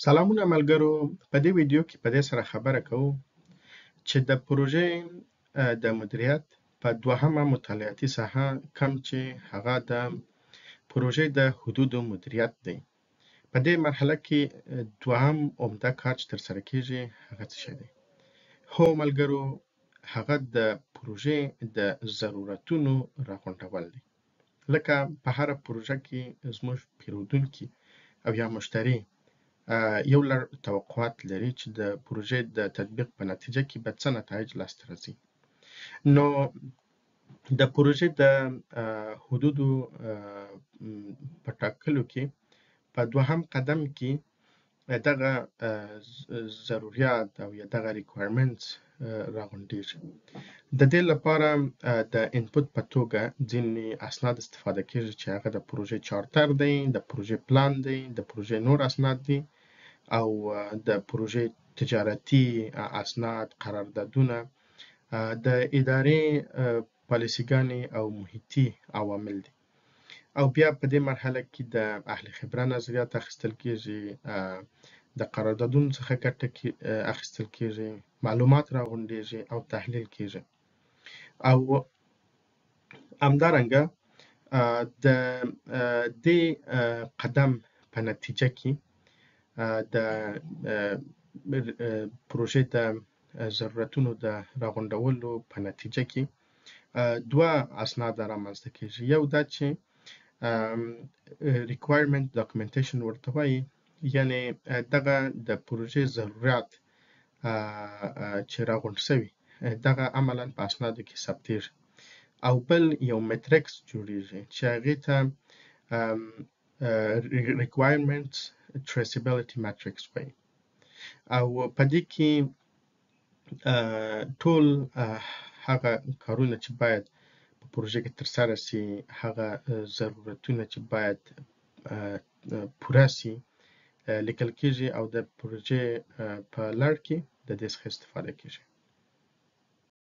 سلامونه ملګرو، په دې ویډیو کې په دې سره خبره کوو چې د پروژې د مدیریت په دوهمه مطالعاتي ساحه کوم چې هغه د پروژې د حدودو مدیریت دی. په دې مرحله کې دوهم عمده کار چې ترسره کیږي هغه څه شی دی؟ هو ملګرو، هغه د پروژې د ضرورتونو راغونډول دی. لکه په هره پروژه کې زموږ پیرودونکي او یا مشتری یو لړ توقعات لري چې د پروژې د تطبیق په نتیجه کې به څه نتایج لاسته راځي. نو د پروژې د حدودو په ټاکلو کې په دوهم قدم کې دغه ضروريات او یا دغه ریکوایرمنټس راغونډېږي. د دې لپاره د انپوت په توګه ځینې اسناد استفاده کیږي چې هغه د پروژې چارتر دی، د پروژې پلان دی، د پروژې نور اسناد دي او د پروژې تجارتي اسناد، قراردادونه، د ادارې پالیسیګانې او محیطي عوامل دي. او بیا په دې مرحله کې د اهل خبره نظریات اخیستل کیږي، د قراردادونو څخه ګټه اخیستل کیږي، معلومات راغونډېږي او تحلیل کیږي. او همدارنګه د دې قدم په نتیجه کې د پروژې د ضرورتونو د راغونډولو په نتیجه کې دوه اسناد رامنځته کیږي. یو دا چې requirement documentation ورته وایي، یعنی دغه د پروژې ضرورت چې راغونډ شوي دغه عملاً په اسنادو کې ثبتېږي. او بل یو میتریکس جوړیږي چې هغې ته requirements traceability matrix وایي. او په دې کې ټول هغه کارونه چې باید په پروژه کې ترسره شي، هغه ضرورتونه چې باید پوره شي لیکل کیږي او د پروژې په لړ کې د دې څخه استفاده کیږي.